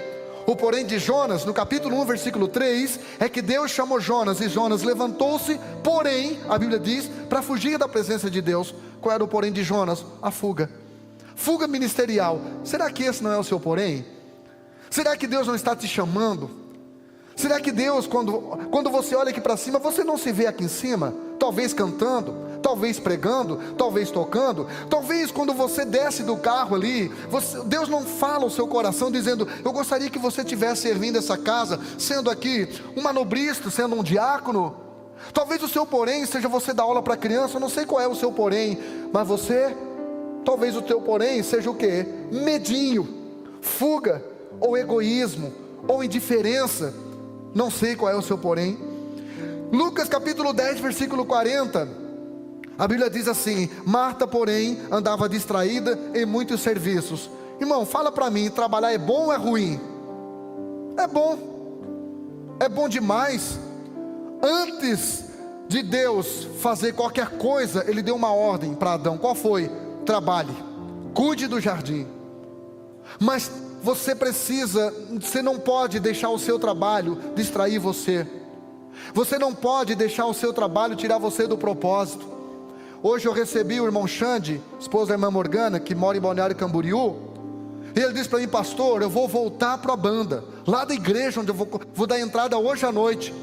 A: O porém de Jonas, no capítulo 1, versículo 3, é que Deus chamou Jonas, e Jonas levantou-se, porém, a Bíblia diz, para fugir da presença de Deus. Qual era o porém de Jonas? A fuga. Fuga ministerial. Será que esse não é o seu porém? Será que Deus não está te chamando? Será que Deus, quando você olha aqui para cima, você não se vê aqui em cima? Talvez cantando, talvez pregando, talvez tocando. Talvez quando você desce do carro ali, Deus não fala o seu coração dizendo: eu gostaria que você estivesse servindo essa casa, sendo aqui um manobrista, sendo um diácono. Talvez o seu porém seja você dar aula para criança. Eu não sei qual é o seu porém, mas talvez o teu porém seja o quê? Medinho, fuga, ou egoísmo, ou indiferença. Não sei qual é o seu porém. Lucas capítulo 10, versículo 40, a Bíblia diz assim: Marta, porém, andava distraída em muitos serviços. Irmão, fala para mim, trabalhar é bom ou é ruim? É bom demais. Antes de Deus fazer qualquer coisa, Ele deu uma ordem para Adão. Qual foi? Trabalhe, cuide do jardim. Mas você não pode deixar o seu trabalho distrair você. Você não pode deixar o seu trabalho tirar você do propósito. Hoje eu recebi o irmão Xande, esposo da irmã Morgana, que mora em Balneário Camboriú. E ele disse para mim: pastor, eu vou voltar para a banda, lá da igreja onde eu vou dar entrada hoje à noite.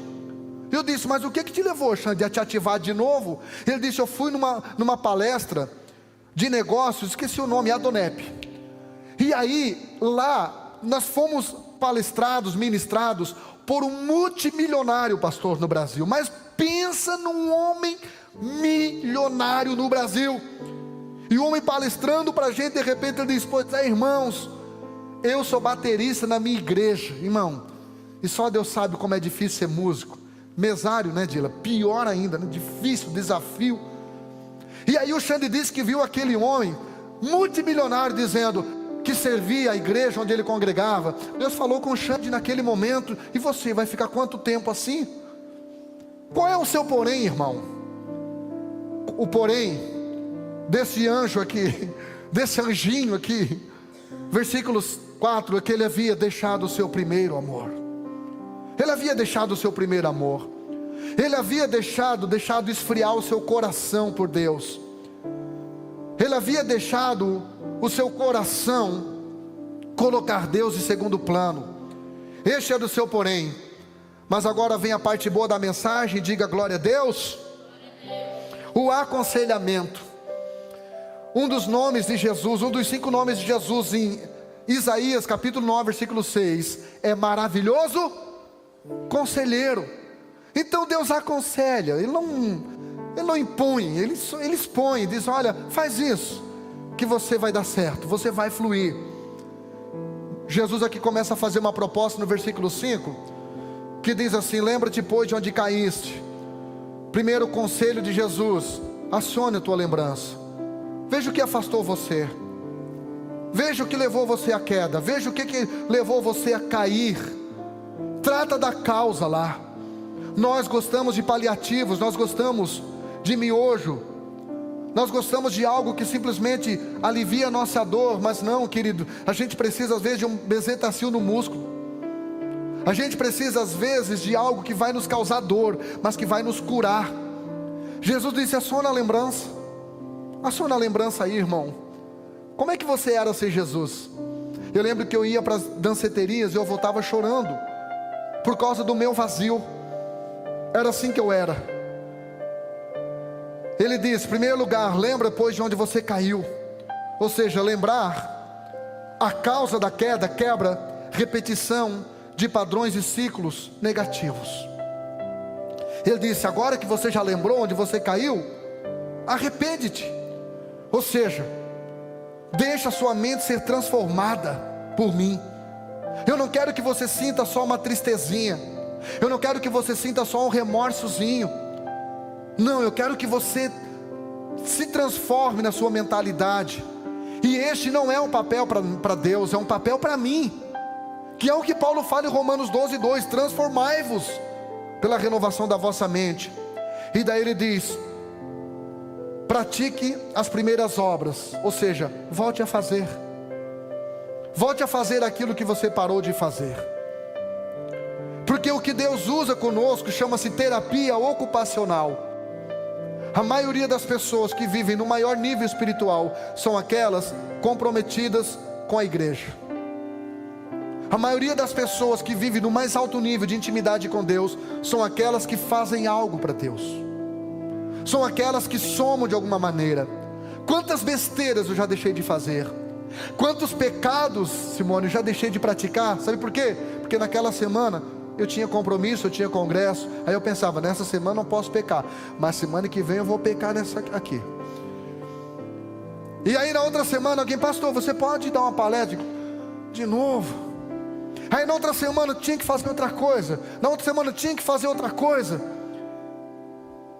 A: Eu disse: mas o que te levou, Xande, a te ativar de novo? Ele disse: eu fui numa palestra de negócios, esqueci o nome, Adonep. E aí, lá, nós fomos palestrados, ministrados por um multimilionário pastor no Brasil. Mas pensa num homem milionário no Brasil. E o homem palestrando para a gente, de repente ele diz: pois é, irmãos, eu sou baterista na minha igreja. Irmão, e só Deus sabe como é difícil ser músico. Mesário, né, Dila? Pior ainda, né? Difícil, desafio. E aí o Xande disse que viu aquele homem multimilionário dizendo que servia a igreja onde ele congregava. Deus falou com o Xande naquele momento: e você vai ficar quanto tempo assim? Qual é o seu porém, irmão? O porém desse anjo aqui, desse anjinho aqui, Versículo 4, é que ele havia deixado o seu primeiro amor. Ele havia deixado o seu primeiro amor. Ele havia deixado esfriar o seu coração por Deus. Ele havia deixado o seu coração colocar Deus em segundo plano. Este era o seu porém. Mas agora vem a parte boa da mensagem. Diga glória a Deus. O aconselhamento. Um dos nomes de Jesus, um dos 5 nomes de Jesus em Isaías capítulo 9 versículo 6 é maravilhoso conselheiro. Então Deus aconselha, Ele não impõe, Ele expõe, diz: olha, faz isso, que você vai dar certo, você vai fluir. Jesus aqui começa a fazer uma proposta no versículo 5, que diz assim: lembra-te, pois, de onde caíste. Primeiro conselho de Jesus: acione a tua lembrança. Veja o que afastou você, veja o que levou você à queda, veja o que levou você a cair. Trata da causa lá. Nós gostamos de paliativos, nós gostamos de miojo, nós gostamos de algo que simplesmente alivia a nossa dor. Mas não, querido, a gente precisa às vezes de um bezetacil no músculo. A gente precisa às vezes de algo que vai nos causar dor, mas que vai nos curar. Jesus disse: aciona a lembrança. Aciona a lembrança aí, irmão. Como é que você era sem Jesus? Eu lembro que eu ia para as danceterias e eu voltava chorando por causa do meu vazio. Era assim que eu era. Ele diz: em primeiro lugar, lembra, pois, de onde você caiu. Ou seja, lembrar a causa da queda quebra repetição de padrões e ciclos negativos. Ele disse: agora que você já lembrou onde você caiu, arrepende-te. Ou seja, deixa a sua mente ser transformada por mim. Eu não quero que você sinta só uma tristezinha. Eu não quero que você sinta só um remorsozinho. Não, eu quero que você se transforme na sua mentalidade. E este não é um papel para Deus, é um papel para mim, que é o que Paulo fala em Romanos 12:2: transformai-vos pela renovação da vossa mente. E daí ele diz: pratique as primeiras obras. Ou seja, volte a fazer. Volte a fazer aquilo que você parou de fazer. Porque o que Deus usa conosco chama-se terapia ocupacional. A maioria das pessoas que vivem no maior nível espiritual são aquelas comprometidas com a igreja. A maioria das pessoas que vivem no mais alto nível de intimidade com Deus são aquelas que fazem algo para Deus. São aquelas que somam de alguma maneira. Quantas besteiras eu já deixei de fazer. Quantos pecados, Simone, eu já deixei de praticar. Sabe por quê? Porque naquela semana eu tinha compromisso, eu tinha congresso. Aí eu pensava: nessa semana não posso pecar, mas semana que vem eu vou pecar nessa aqui. E aí na outra semana alguém: pastor, você pode dar uma palestra? De novo. Aí na outra semana eu tinha que fazer outra coisa. Na outra semana eu tinha que fazer outra coisa.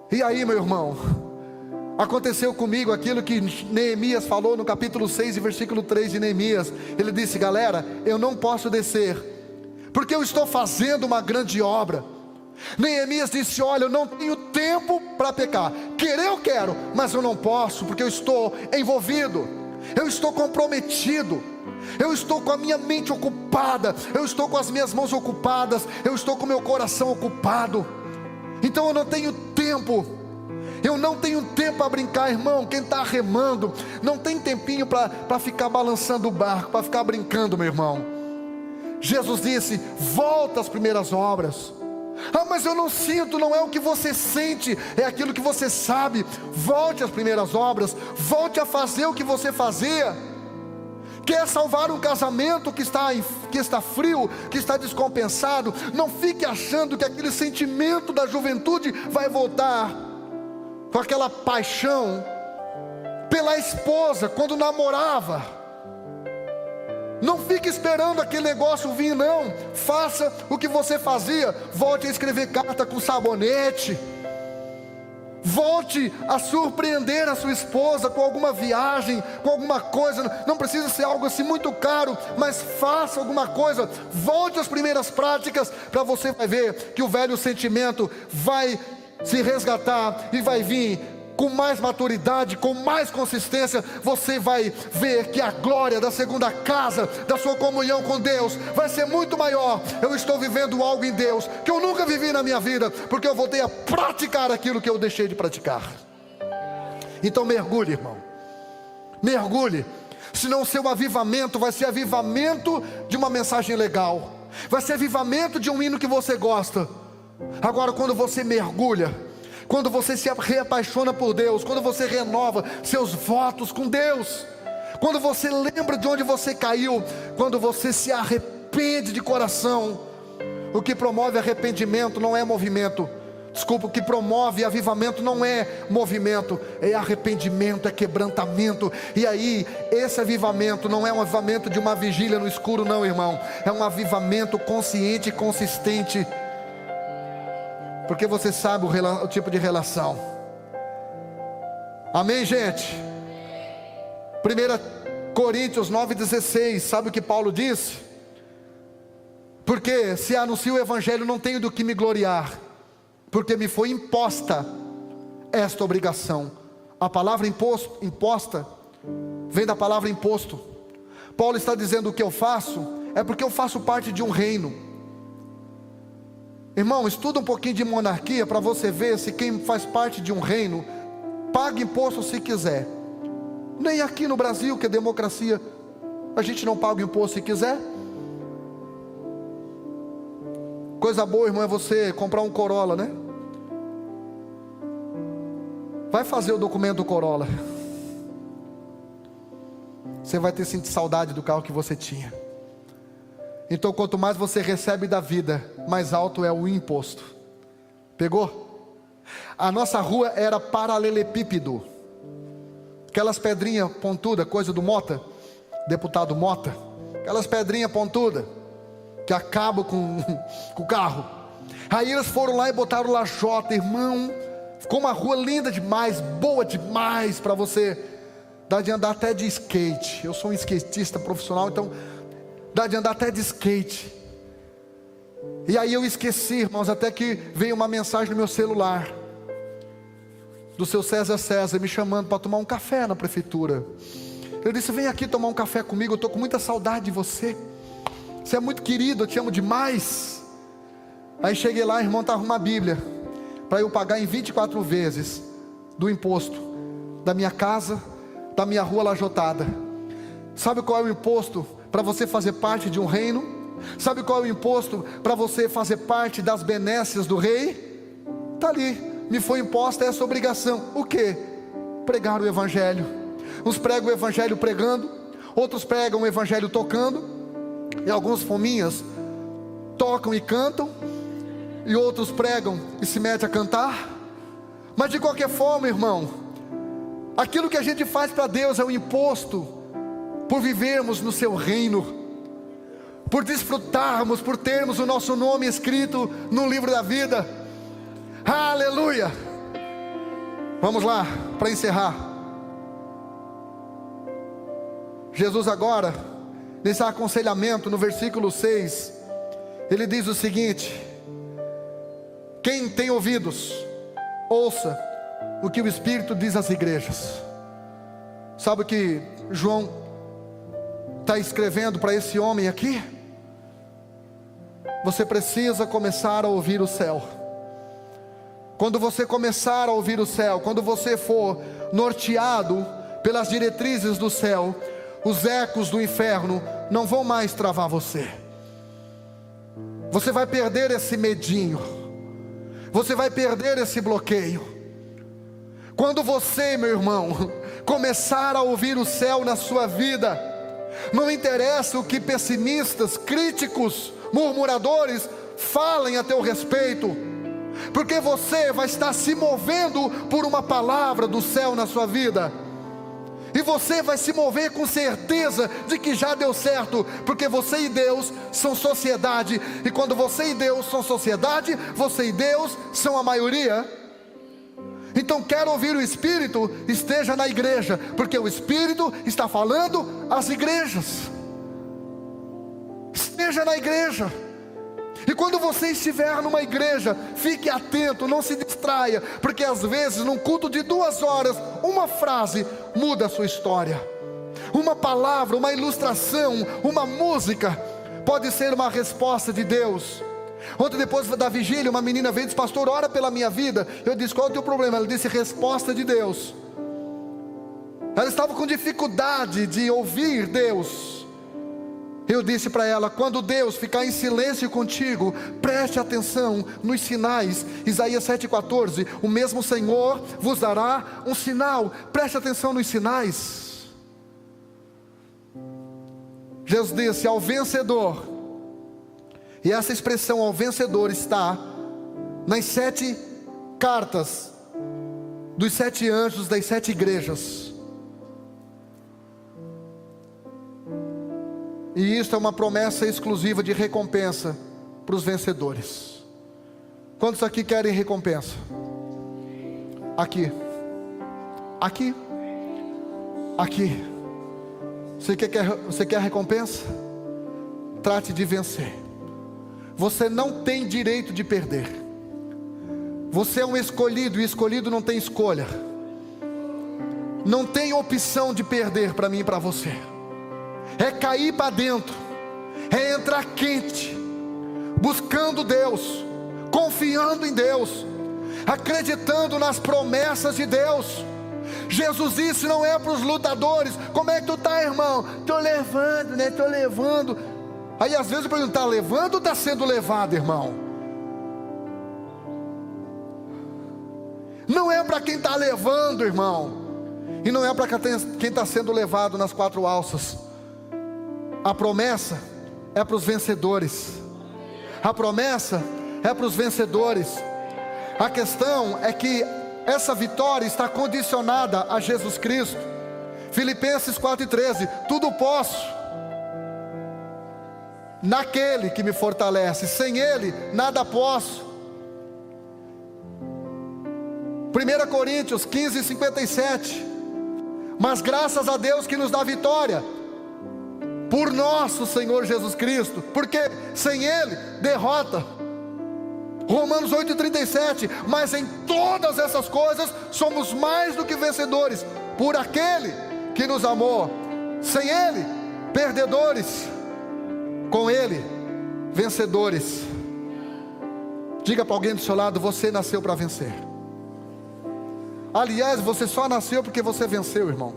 A: E aí, meu irmão, aconteceu comigo aquilo que Neemias falou no capítulo 6 e versículo 3 de Neemias. Ele disse: galera, eu não posso descer, porque eu estou fazendo uma grande obra. Neemias disse: olha, eu não tenho tempo para pecar. Querer eu quero, mas eu não posso, porque eu estou envolvido, eu estou comprometido, eu estou com a minha mente ocupada, eu estou com as minhas mãos ocupadas, eu estou com o meu coração ocupado. Então eu não tenho tempo. Eu não tenho tempo para brincar, irmão. Quem está remando não tem tempinho para ficar balançando o barco, para ficar brincando, meu irmão. Jesus disse: volta às primeiras obras. Ah, mas eu não sinto. Não é o que você sente, é aquilo que você sabe. Volte às primeiras obras. Volte a fazer o que você fazia. Quer salvar um casamento que está frio, que está descompensado? Não fique achando que aquele sentimento da juventude vai voltar com aquela paixão pela esposa quando namorava. Não fique esperando aquele negócio vir, não. Faça o que você fazia. Volte a escrever carta com sabonete. Volte a surpreender a sua esposa com alguma viagem, com alguma coisa. Não precisa ser algo assim muito caro, mas faça alguma coisa. Volte às primeiras práticas, para você vai ver que o velho sentimento vai se resgatar e vai vir com mais maturidade, com mais consistência, você vai ver que a glória da segunda casa, da sua comunhão com Deus, vai ser muito maior. Eu estou vivendo algo em Deus que eu nunca vivi na minha vida, porque eu voltei a praticar aquilo que eu deixei de praticar. Então mergulhe, irmão, mergulhe. Senão o seu avivamento vai ser avivamento de uma mensagem legal, vai ser avivamento de um hino que você gosta. Agora, quando você mergulha, quando você se reapaixona por Deus, quando você renova seus votos com Deus, quando você lembra de onde você caiu, quando você se arrepende de coração. O que promove arrependimento não é movimento. Desculpa, o que promove avivamento não é movimento, é arrependimento, é quebrantamento. E aí, esse avivamento não é um avivamento de uma vigília no escuro, não, irmão. É um avivamento consciente e consistente, porque você sabe o tipo de relação. Amém, gente? 1 Coríntios 9,16, sabe o que Paulo disse? Porque se anuncio o evangelho, não tenho do que me gloriar, porque me foi imposta esta obrigação. A palavra imposta vem da palavra imposto. Paulo está dizendo: o que eu faço é porque eu faço parte de um reino. Irmão, estuda um pouquinho de monarquia para você ver se quem faz parte de um reino paga imposto se quiser. Nem aqui no Brasil, que é democracia, a gente não paga imposto se quiser. Coisa boa, irmão, é você comprar um Corolla, né? Vai fazer o documento do Corolla, você vai ter sentido saudade do carro que você tinha. Então, quanto mais você recebe da vida, mais alto é o imposto. Pegou? A nossa rua era paralelepípedo, aquelas pedrinhas pontudas, coisa do Mota, deputado Mota, aquelas pedrinhas pontudas que acabam com o carro. Aí eles foram lá e botaram lajota, irmão. Ficou uma rua linda demais, boa demais para você. Dá de andar até de skate. Eu sou um skatista profissional, então dá de andar até de skate. E aí eu esqueci, irmãos, até que veio uma mensagem no meu celular do seu César me chamando para tomar um café na prefeitura. Ele disse: vem aqui tomar um café comigo, eu estou com muita saudade de você. Você é muito querido, eu te amo demais. Aí cheguei lá, irmão, estava uma Bíblia para eu pagar em 24 vezes do imposto da minha casa, da minha rua lajotada. Sabe qual é o imposto para você fazer parte de um reino? Sabe qual é o imposto para você fazer parte das benécias do rei? Está ali, me foi imposta essa obrigação. O que? Pregar o evangelho. Uns pregam o evangelho pregando, outros pregam o evangelho tocando, e alguns fominhas tocam e cantam, e outros pregam e se metem a cantar. Mas de qualquer forma, irmão, aquilo que a gente faz para Deus é um imposto por vivermos no seu reino, por desfrutarmos, por termos o nosso nome escrito no livro da vida. Aleluia! Vamos lá, para encerrar. Jesus agora, nesse aconselhamento, no versículo 6, ele diz o seguinte: quem tem ouvidos, ouça o que o Espírito diz às igrejas. Sabe o que João está escrevendo para esse homem aqui? Você precisa começar a ouvir o céu. Quando você começar a ouvir o céu, quando você for norteado pelas diretrizes do céu, os ecos do inferno não vão mais travar você. Você vai perder esse medinho, você vai perder esse bloqueio. Quando você, meu irmão, começar a ouvir o céu na sua vida, não interessa o que pessimistas, críticos, murmuradores falem a teu respeito, porque você vai estar se movendo por uma palavra do céu na sua vida. E você vai se mover com certeza de que já deu certo, porque você e Deus são sociedade. E quando você e Deus são sociedade, você e Deus são a maioria. Então, quer ouvir o Espírito? Esteja na igreja, porque o Espírito está falando às igrejas. Esteja na igreja. E quando você estiver numa igreja, fique atento, não se distraia, porque às vezes num culto de 2 horas, uma frase muda a sua história. Uma palavra, uma ilustração, uma música pode ser uma resposta de Deus. Ontem, depois da vigília, uma menina veio e disse: pastor, ora pela minha vida. Eu disse: qual é o teu problema? Ela disse: resposta de Deus. Ela estava com dificuldade de ouvir Deus. Eu disse para ela: quando Deus ficar em silêncio contigo, preste atenção nos sinais. Isaías 7,14: o mesmo Senhor vos dará um sinal. Preste atenção nos sinais. Jesus disse: ao vencedor. E essa expressão ao vencedor está nas 7 cartas dos 7 anjos das 7 igrejas. E isso é uma promessa exclusiva de recompensa para os vencedores. Quantos aqui querem recompensa? Aqui. Aqui. Aqui. Você quer recompensa? Trate de vencer. Você não tem direito de perder. Você é um escolhido, e escolhido não tem escolha. Não tem opção de perder para mim e para você. É cair para dentro, é entrar quente, buscando Deus, confiando em Deus, acreditando nas promessas de Deus. Jesus disse: não é para os lutadores. Como é que tu está, irmão? Estou levando, né? Estou levando. Aí às vezes eu pergunto: está levando ou está sendo levado, irmão? Não é para quem está levando, irmão, e não é para quem está sendo levado nas 4 alças. A promessa é para os vencedores. A promessa é para os vencedores. A questão é que essa vitória está condicionada a Jesus Cristo. Filipenses 4,13: tudo posso naquele que me fortalece. Sem Ele nada posso. 1 Coríntios 15:57: mas graças a Deus que nos dá vitória por nosso Senhor Jesus Cristo, porque sem Ele, derrota. Romanos 8,37: mas em todas essas coisas somos mais do que vencedores, por aquele que nos amou. Sem Ele, perdedores. Com Ele, vencedores. Diga para alguém do seu lado: você nasceu para vencer. Aliás, você só nasceu porque você venceu, irmão.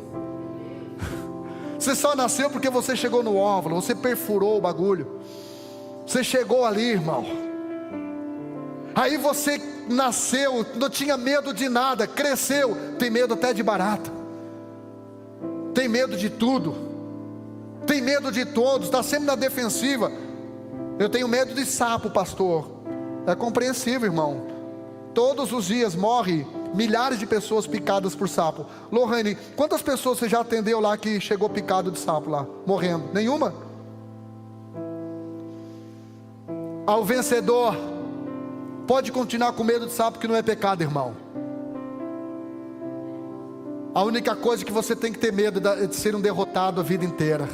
A: Você só nasceu porque você chegou no óvulo, você perfurou o bagulho. Você chegou ali, irmão. Aí você nasceu, não tinha medo de nada, cresceu, tem medo até de barata, tem medo de tudo, tem medo de todos, está sempre na defensiva. Eu tenho medo de sapo, pastor. É compreensível, irmão. Todos os dias morre milhares de pessoas picadas por sapo. Lohane, quantas pessoas você já atendeu lá que chegou picado de sapo lá, morrendo? Nenhuma? Ao vencedor, pode continuar com medo de sapo, que não é pecado, irmão. A única coisa que você tem que ter medo é de ser um derrotado a vida inteira.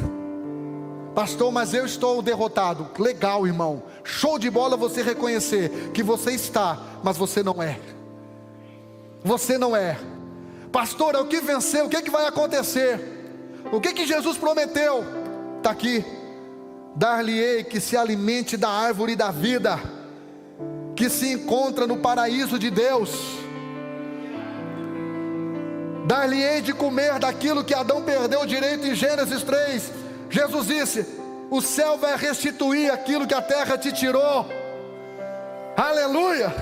A: Pastor, mas eu estou derrotado. Legal, irmão. Show de bola você reconhecer que você está, mas você não é. Você não é. Pastor, é o que venceu, o que é que vai acontecer? O que é que Jesus prometeu? Está aqui: dar-lhe-ei que se alimente da árvore da vida, que se encontra no paraíso de Deus. Dar-lhe-ei de comer daquilo que Adão perdeu o direito em Gênesis 3. Jesus disse: o céu vai restituir aquilo que a terra te tirou. Aleluia,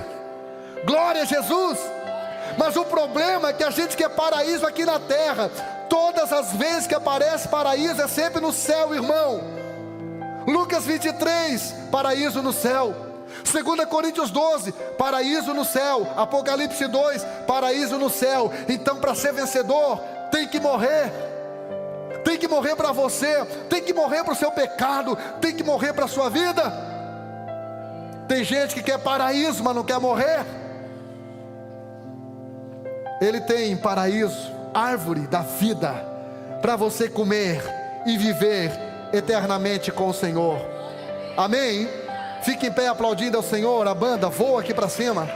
A: glória a Jesus. Mas o problema é que a gente quer paraíso aqui na terra. Todas as vezes que aparece paraíso é sempre no céu, irmão. Lucas 23, paraíso no céu. 2 Coríntios 12, paraíso no céu. Apocalipse 2, paraíso no céu. Então, para ser vencedor, tem que morrer. Tem que morrer para você. Tem que morrer para o seu pecado. Tem que morrer para a sua vida. Tem gente que quer paraíso, mas não quer morrer. Ele tem paraíso, árvore da vida, para você comer e viver eternamente com o Senhor. Amém? Fique em pé aplaudindo ao Senhor. A banda voa aqui para cima.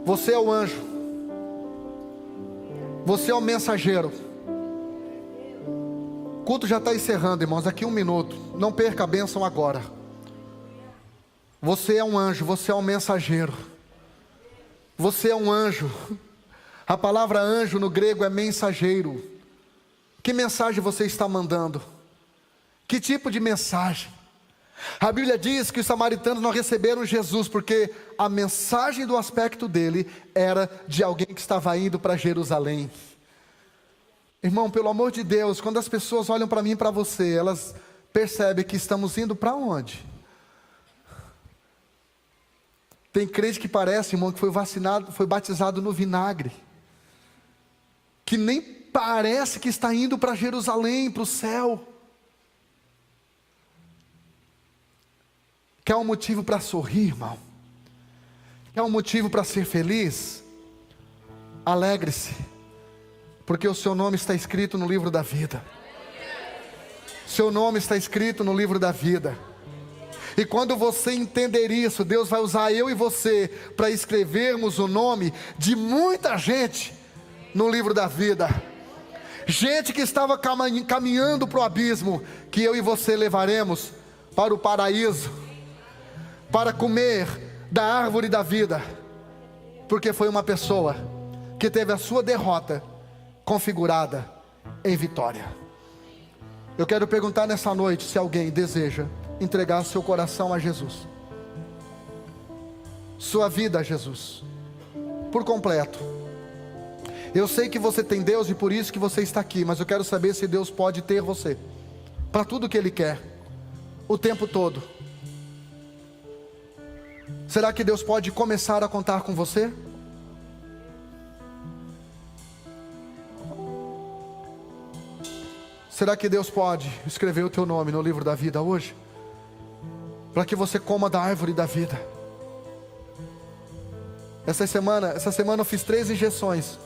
A: Você é o anjo. Você é o mensageiro. O culto já está encerrando, irmãos. Aqui 1 minuto. Não perca a bênção agora. Você é um anjo. Você é um mensageiro. Você é um anjo. A palavra anjo no grego é mensageiro. Que mensagem você está mandando? Que tipo de mensagem? A Bíblia diz que os samaritanos não receberam Jesus porque a mensagem do aspecto dele era de alguém que estava indo para Jerusalém. Irmão, pelo amor de Deus, quando as pessoas olham para mim e para você, elas percebem que estamos indo para onde? Tem crente que parece, irmão, que foi batizado no vinagre, que nem parece que está indo para Jerusalém, para o céu. Quer um motivo para sorrir, irmão? Quer um motivo para ser feliz? Alegre-se, porque o seu nome está escrito no livro da vida. Seu nome está escrito no livro da vida. E quando você entender isso, Deus vai usar eu e você para escrevermos o nome de muita gente no livro da vida. Gente que estava caminhando para o abismo, que eu e você levaremos para o paraíso, para comer da árvore da vida, porque foi uma pessoa que teve a sua derrota configurada em vitória. Eu quero perguntar nessa noite se alguém deseja entregar seu coração a Jesus, sua vida a Jesus, por completo. Eu sei que você tem Deus e por isso que você está aqui, mas eu quero saber se Deus pode ter você, para tudo que Ele quer, o tempo todo. Será que Deus pode começar a contar com você? Será que Deus pode escrever o teu nome no livro da vida hoje? Para que você coma da árvore da vida. Essa semana eu fiz 3 injeções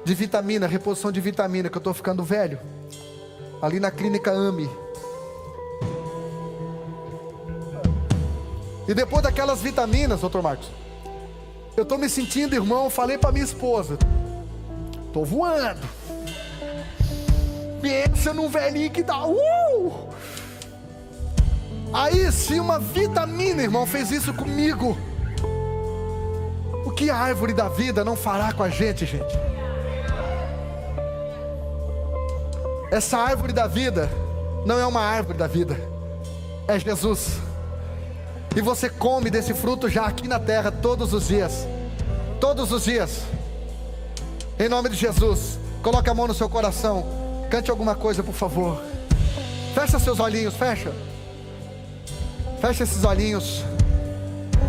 A: de vitamina, reposição de vitamina, que eu estou ficando velho, ali na clínica AMI. E depois daquelas vitaminas, doutor Marcos, eu estou me sentindo, irmão, falei para minha esposa, estou voando. Pensa num velhinho que dá Aí se uma vitamina, irmão, fez isso comigo, o que a árvore da vida não fará com a gente, gente? Essa árvore da vida não é uma árvore da vida, é Jesus. E você come desse fruto já aqui na terra todos os dias. Todos os dias. Em nome de Jesus. Coloque a mão no seu coração. Cante alguma coisa, por favor. Fecha seus olhinhos, fecha. Fecha esses olhinhos.